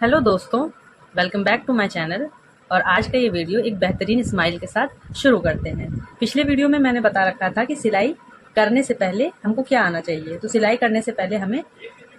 Hello दोस्तों, welcome back to my channel. और आज का ये वीडियो एक बेहतरीन स्माइल के साथ शुरू करते हैं। पिछले वीडियो में मैंने बता रखा था कि सिलाई करने से पहले हमको क्या आना चाहिए। तो सिलाई करने से पहले हमें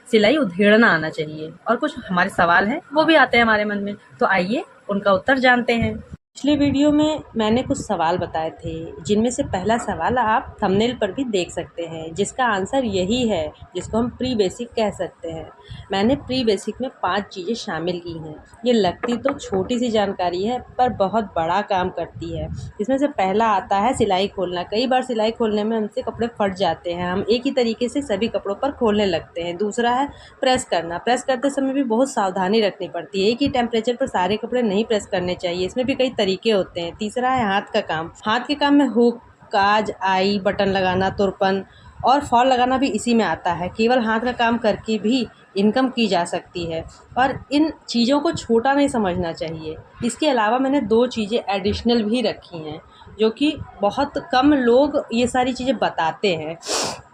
सिलाई उधेड़ना आना चाहिए और कुछ हमारे सवाल हैं वो भी आते हैं हमारे मन में। तो आइए उनका उत्तर जानते हैं। पिछले वीडियो में मैंने कुछ सवाल बताए थे, जिनमें से पहला सवाल आप थंबनेल पर भी देख सकते हैं, जिसका आंसर यही है, जिसको हम प्री बेसिक कह सकते हैं। मैंने प्री बेसिक में 5 चीज़ें शामिल की हैं। ये लगती तो छोटी सी जानकारी है, पर बहुत बड़ा काम करती है। इसमें से पहला आता है सिलाई खोलना। कई बार सिलाई खोलने में हमसे कपड़े फट जाते हैं, हम एक ही तरीके से सभी कपड़ों पर खोलने लगते हैं। दूसरा है प्रेस करना। प्रेस करते समय भी बहुत सावधानी रखनी पड़ती है। एक ही टेम्परेचर पर सारे कपड़े नहीं प्रेस करने चाहिए, इसमें भी कई तरीके होते हैं। तीसरा है हाथ का काम। हाथ के काम में हुक, काज, आई, बटन लगाना, तुरपन और फॉल लगाना भी इसी में आता है। केवल हाथ का काम करके भी इनकम की जा सकती है और इन चीज़ों को छोटा नहीं समझना चाहिए। इसके अलावा मैंने 2 चीज़ें एडिशनल भी रखी हैं, जो कि बहुत कम लोग ये सारी चीज़ें बताते हैं।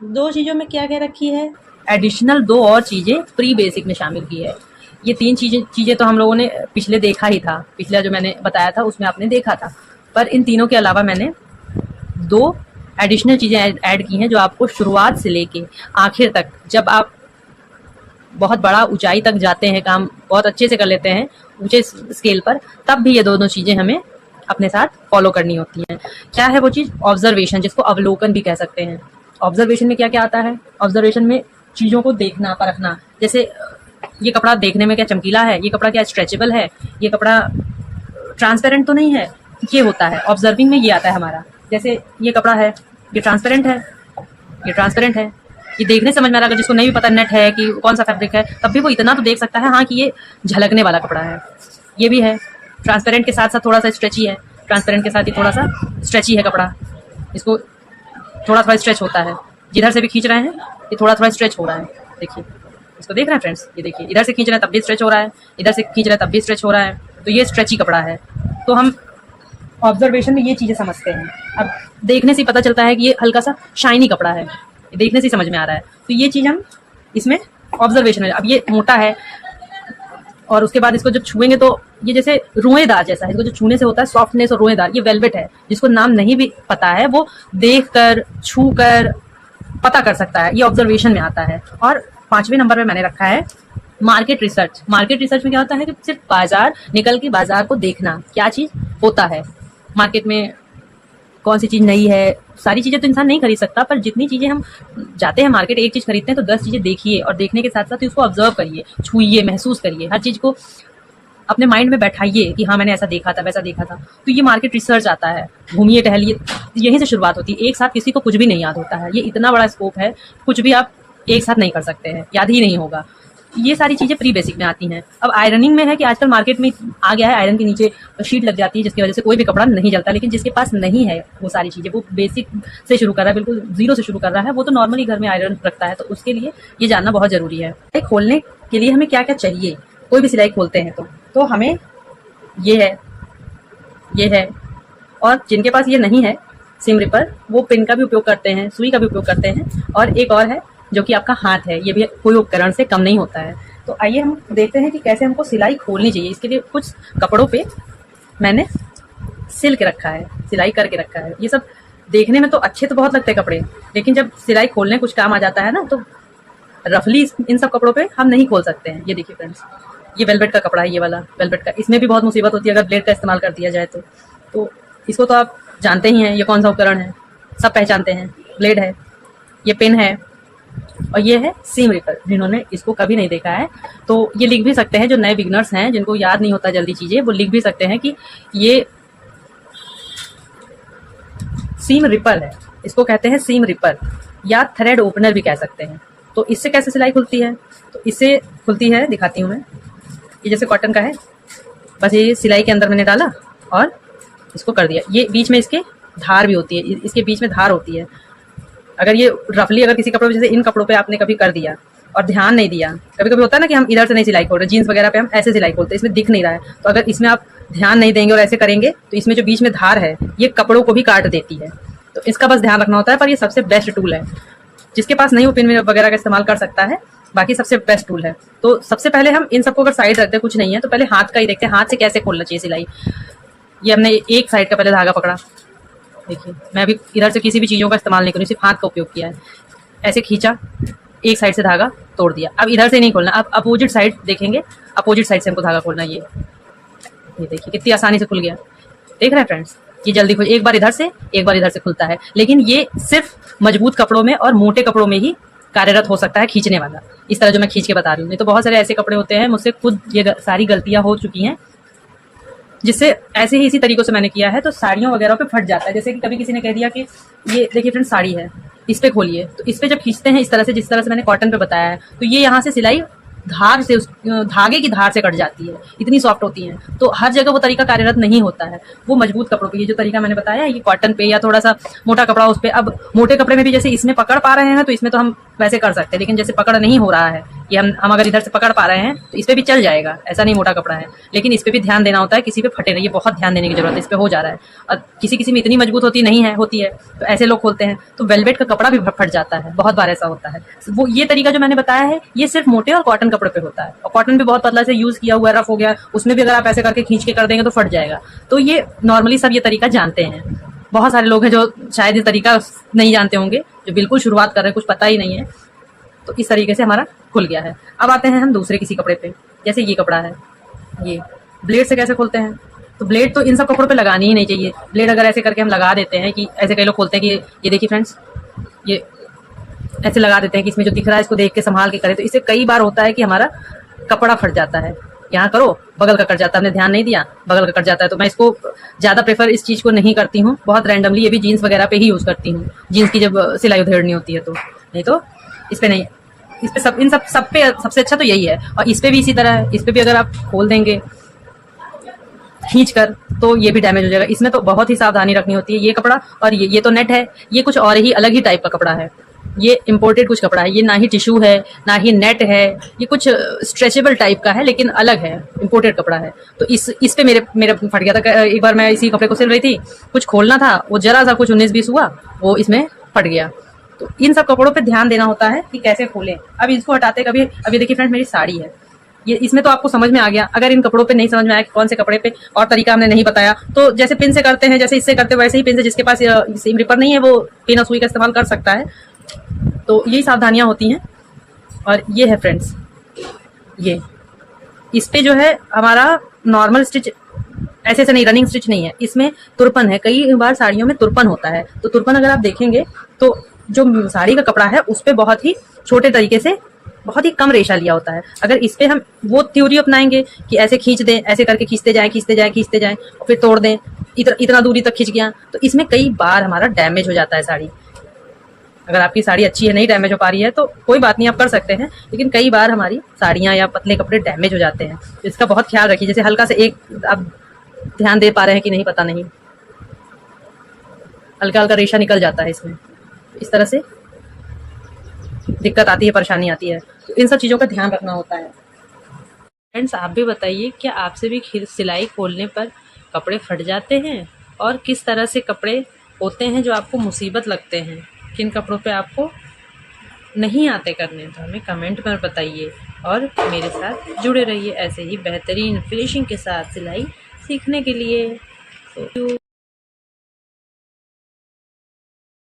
2 चीज़ों में क्या क्या रखी है? एडिशनल 2 और चीज़ें प्री बेसिक में शामिल की है। ये 3 चीज़ें तो हम लोगों ने पिछले देखा ही था, पिछला जो मैंने बताया था उसमें आपने देखा था। पर इन तीनों के अलावा मैंने 2 एडिशनल चीज़ें ऐड की हैं, जो आपको शुरुआत से लेके आखिर तक, जब आप बहुत बड़ा ऊंचाई तक जाते हैं, काम बहुत अच्छे से कर लेते हैं ऊंचे स्केल पर, तब भी ये दोनों चीज़ें हमें अपने साथ फॉलो करनी होती हैं। क्या है वो चीज़? ऑब्जर्वेशन, जिसको अवलोकन भी कह सकते हैं। ऑब्जर्वेशन में क्या क्या आता है? ऑब्जर्वेशन में चीज़ों को देखना, परखना। जैसे ये कपड़ा देखने में क्या चमकीला है, ये कपड़ा क्या स्ट्रेचेबल है, ये कपड़ा ट्रांसपेरेंट तो नहीं है, ये होता है ऑब्जर्विंग में। ये आता है हमारा, जैसे ये कपड़ा है, ये ट्रांसपेरेंट है, ये ट्रांसपेरेंट है। ये देखने समझ में आ रहा है। अगर जिसको नहीं भी पता नेट है कि कौन सा फैब्रिक है, तब भी वो इतना तो देख सकता है हाँ कि ये झलकने वाला कपड़ा है। ये भी है ट्रांसपेरेंट के साथ साथ थोड़ा सा स्ट्रेची है, ट्रांसपेरेंट के साथ ही थोड़ा सा स्ट्रेची है कपड़ा। इसको थोड़ा थोड़ा स्ट्रेच होता है, जिधर से भी खींच रहे हैं ये थोड़ा थोड़ा स्ट्रेच हो रहा है। देखिए, इसको देख रहे हैं फ्रेंड्स, ये देखिए, इधर से खींच रहे हैं तब भी स्ट्रेच हो रहा है, इधर से खींच रहे हैं तब भी स्ट्रेच हो रहा है। तो ये स्ट्रेची कपड़ा है। तो हम ऑब्जर्वेशन में ये चीज़ें समझते हैं। अब देखने से पता चलता है कि ये हल्का सा शाइनी कपड़ा है, देखने से समझ में आ रहा है। तो ये चीज़ हम इसमें ऑब्जर्वेशन है। अब ये मोटा है और उसके बाद इसको जब छुएंगे तो ये जैसे रोएदार जैसा है, इसको जो छूने से होता है सॉफ्टनेस और रोएदार। ये वेलवेट है, जिसको नाम नहीं भी पता है वो देख कर, छू कर पता कर सकता है। ये ऑब्जर्वेशन में आता है। और 5वें नंबर पे मैंने रखा है मार्केट रिसर्च। मार्केट रिसर्च में क्या होता है कि सिर्फ बाजार निकल के बाजार को देखना, क्या चीज़ होता है मार्केट में, कौन सी चीज़ नई है। सारी चीज़ें तो इंसान नहीं खरीद सकता, पर जितनी चीज़ें हम जाते हैं मार्केट, एक चीज़ खरीदते हैं तो 10 चीज़ें देखिए, और देखने के साथ साथ उसको ऑब्जर्व करिए, छूइए, महसूस करिए, हर चीज़ को अपने माइंड में बैठाइए कि हाँ मैंने ऐसा देखा था, वैसा देखा था। तो ये मार्केट रिसर्च आता है। घूमिए, टहलिए, यहीं से शुरुआत होती है। एक साथ किसी को कुछ भी नहीं याद होता है। ये इतना बड़ा स्कोप है, कुछ भी आप एक साथ नहीं कर सकते हैं, याद ही नहीं होगा। ये सारी चीज़ें प्री बेसिक में आती हैं। अब आयरनिंग में है कि आजकल मार्केट में आ गया है, आयरन के नीचे शीट लग जाती है, जिसकी वजह से कोई भी कपड़ा नहीं जलता। लेकिन जिसके पास नहीं है वो सारी चीज़ें, वो बेसिक से शुरू कर रहा है, बिल्कुल जीरो से शुरू कर रहा है, वो तो नॉर्मली घर में आयरन रखता है। तो उसके लिए ये जानना बहुत ज़रूरी है। सिलाई खोलने के लिए हमें क्या क्या चाहिए, कोई भी सिलाई खोलते हैं तो हमें ये है। और जिनके पास ये नहीं है सिम रिपर, वो पिन का भी उपयोग करते हैं, सुई का भी उपयोग करते हैं। और एक और है जो कि आपका हाथ है, ये भी कोई उपकरण से कम नहीं होता है। तो आइए हम देखते हैं कि कैसे हमको सिलाई खोलनी चाहिए। इसके लिए कुछ कपड़ों पे मैंने सिल के रखा है, सिलाई करके रखा है। ये सब देखने में तो अच्छे तो बहुत लगते हैं कपड़े, लेकिन जब सिलाई खोलने कुछ काम आ जाता है ना, तो रफली इन सब कपड़ों पे हम नहीं खोल सकते हैं। ये देखिए फ्रेंड्स, ये वेलवेट का कपड़ा है, ये वाला वेलवेट का। इसमें भी बहुत मुसीबत होती है अगर ब्लेड का इस्तेमाल कर दिया जाए तो इसको तो आप जानते ही हैं, ये कौन सा उपकरण है, सब पहचानते हैं। ब्लेड है, ये पेन है, और ये है सीम रिपर। जिन्होंने इसको कभी नहीं देखा है तो ये लिख भी सकते हैं, जो नए बिगनर्स हैं, जिनको याद नहीं होता जल्दी चीज़ें, वो लिख भी सकते हैं कि ये सीम रिपर है। इसको कहते हैं सीम रिपर, या थ्रेड ओपनर भी कह सकते हैं। तो इससे कैसे सिलाई खुलती है? तो इससे खुलती है, दिखाती हूँ मैं। ये जैसे कॉटन का है, बस ये सिलाई के अंदर मैंने डाला और इसको कर दिया। ये बीच में इसके धार भी होती है, इसके बीच में धार होती है। अगर ये रफली अगर किसी कपड़े पे, जैसे इन कपड़ों पे आपने कभी कर दिया और ध्यान नहीं दिया, कभी कभी होता है ना कि हम इधर से नहीं सिलाई खोल रहे, जीन्स वगैरह पे हम ऐसे सिलाई खोलते हैं, इसमें दिख नहीं रहा है। तो अगर इसमें आप ध्यान नहीं देंगे और ऐसे करेंगे तो इसमें जो बीच में धार है ये कपड़ों को भी काट देती है। तो इसका बस ध्यान रखना होता है। पर ये सबसे बेस्ट टूल है। जिसके पास नहीं वो पिन वगैरह का इस्तेमाल कर सकता है, बाकी सबसे बेस्ट टूल है। तो सबसे पहले हम इन सबको अगर साइड रखते हैं, कुछ नहीं है, तो पहले हाथ का ही देखते हैं, हाथ से कैसे खोलना चाहिए सिलाई। ये हमने एक साइड का पहले धागा पकड़ा, देखिए मैं अभी इधर से किसी भी चीज़ों का इस्तेमाल नहीं करूँ, सिर्फ हाथ का उपयोग किया है। ऐसे खींचा, एक साइड से धागा तोड़ दिया। अब इधर से नहीं खोलना, अब अपोजिट साइड देखेंगे, अपोजिट साइड से हमको धागा खोलना है। ये देखिए कितनी आसानी से खुल गया, देख रहे हैं फ्रेंड्स, ये जल्दी खुल, एक बार इधर से एक बार इधर से खुलता है। लेकिन ये सिर्फ मजबूत कपड़ों में और मोटे कपड़ों में ही कार्यरत हो सकता है खींचने वाला, इस तरह जो मैं खींच के बता रही हूँ। नहीं तो बहुत सारे ऐसे कपड़े होते हैं, मुझसे खुद ये सारी गलतियां हो चुकी हैं, जिससे ऐसे ही इसी तरीकों से मैंने किया है, तो साड़ियों वगैरह पे फट जाता है। जैसे कि कभी किसी ने कह दिया कि ये देखिए फ्रेंड्स साड़ी है, इस पे खोलिए, तो इस पे जब खींचते हैं इस तरह से, जिस तरह से मैंने कॉटन पे बताया है, तो ये यहाँ से सिलाई धार से, उस धागे की धार से कट जाती है, इतनी सॉफ्ट होती है। तो हर जगह वो तरीका कार्यरत नहीं होता है, वो मजबूत कपड़ों पे ये जो तरीका मैंने बताया है, ये कॉटन पे या थोड़ा सा मोटा कपड़ा उस पे। अब मोटे कपड़े में भी जैसे इसमें पकड़ पा रहे हैं तो इसमें तो हम वैसे कर सकते हैं, लेकिन जैसे पकड़ नहीं हो रहा है, ये हम अगर इधर से पकड़ पा रहे हैं तो इस पे भी चल जाएगा, ऐसा नहीं मोटा कपड़ा है, लेकिन इस पे भी ध्यान देना होता है, किसी पे फटे नहीं, ये बहुत ध्यान देने की जरूरत है। इस पे हो जा रहा है, और किसी किसी में इतनी मजबूत होती नहीं है, होती है, तो ऐसे लोग खोलते हैं तो वेलवेट का कपड़ा भी फट जाता है, बहुत बार ऐसा होता है। वो ये तरीका जो मैंने बताया है, ये सिर्फ मोटे और कॉटन कपड़े पे होता है, और कॉटन भी बहुत पतला से यूज किया हुआ रफ हो गया, उसमें भी अगर आप ऐसे करके खींच के कर देंगे तो फट जाएगा। तो ये नॉर्मली सब ये तरीका जानते हैं, बहुत सारे लोग हैं जो शायद ये तरीका नहीं जानते होंगे, जो बिल्कुल शुरुआत कर रहे हैं, कुछ पता ही नहीं है। तो इस तरीके से हमारा खुल गया है। अब आते हैं हम दूसरे किसी कपड़े पे, जैसे ये कपड़ा है, ये ब्लेड से कैसे खोलते हैं। तो ब्लेड तो इन सब कपड़ों पे लगानी ही नहीं चाहिए। ब्लेड अगर ऐसे करके हम लगा देते हैं, कि ऐसे कई लोग खोलते हैं कि ये देखिए फ्रेंड्स, ये ऐसे लगा देते हैं कि इसमें जो दिख रहा है इसको देख के संभाल के करें, तो इससे कई बार होता है कि हमारा कपड़ा फट जाता है। यहाँ करो, बगल का कट जाता है, हमने ध्यान नहीं दिया, बगल का कट जाता है। तो मैं इसको ज़्यादा प्रेफर इस चीज़ को नहीं करती हूँ, बहुत रैंडमली, ये भी जीन्स वगैरह पे ही यूज़ करती हूँ, जीन्स की जब सिलाई उधेड़नी होती है तो। नहीं तो इस पे नहीं, इस पे सब, इन सब पे सबसे अच्छा तो यही है। और इस पे भी इसी तरह है, इस पे भी अगर आप खोल देंगे खींच कर तो ये भी डैमेज हो जाएगा। इसमें तो बहुत ही सावधानी रखनी होती है। ये कपड़ा और ये तो नेट है, ये कुछ और ही अलग ही टाइप का कपड़ा है, ये इम्पोर्टेड कुछ कपड़ा है, ये ना ही टिश्यू है ना ही नेट है, ये कुछ स्ट्रेचेबल टाइप का है, लेकिन अलग है, इम्पोर्टेड कपड़ा है। तो इस पे मेरे फट गया था। एक बार मैं इसी कपड़े को सिल रही थी, कुछ खोलना था, वो जरा सा कुछ 19-20 हुआ, वो इसमें फट गया। तो इन सब कपड़ों पे ध्यान देना होता है कि कैसे खोलें। अब इसको हटाते कभी, अभी देखिए फ्रेंड मेरी साड़ी है, ये इसमें तो आपको समझ में आ गया। अगर इन कपड़ों पे नहीं समझ में आया कि कौन से कपड़े पे और तरीका हमने नहीं बताया, तो जैसे पिन से करते हैं, जैसे इससे करते हैं वैसे ही पिन से, जिसके पास सीम रिपर नहीं है वो पिन और सुई का इस्तेमाल कर सकता है। तो यही सावधानियां होती हैं। और ये है फ्रेंड्स, ये इस पे जो है हमारा नॉर्मल स्टिच ऐसे से नहीं, रनिंग स्टिच नहीं है, इसमें तुरपन है। कई बार साड़ियों में तुरपन होता है, तो तुरपन अगर आप देखेंगे तो जो साड़ी का कपड़ा है उस पे बहुत ही छोटे तरीके से, बहुत ही कम रेशा लिया होता है। अगर इस पे हम वो थ्योरी अपनाएंगे कि ऐसे खींच दें, ऐसे करके खींचते जाएं खींचते जाएं खींचते जाएं और फिर तोड़ दें, इतना दूरी तक खींच गया, तो इसमें कई बार हमारा डैमेज हो जाता है साड़ी। अगर आपकी साड़ी अच्छी है, नहीं डैमेज हो पा रही है, तो कोई बात नहीं, आप कर सकते हैं, लेकिन कई बार हमारी साड़ियाँ या पतले कपड़े डैमेज हो जाते हैं। तो इसका बहुत ख्याल रखिए। जैसे हल्का से एक आप ध्यान दे पा रहे हैं कि नहीं पता नहीं, हल्का हल्का रेशा निकल जाता है इसमें, इस तरह से दिक्कत आती है, परेशानी आती है। तो इन सब चीज़ों का ध्यान रखना होता है। फ्रेंड्स आप भी बताइए, क्या आपसे भी सिलाई खोलने पर कपड़े फट जाते हैं, और किस तरह से कपड़े होते हैं जो आपको मुसीबत लगते हैं, किन कपड़ों पे आपको नहीं आते करने, तो हमें कमेंट में बताइए। और मेरे साथ जुड़े रहिए ऐसे ही बेहतरीन फिनिशिंग के साथ सिलाई सीखने के लिए। तो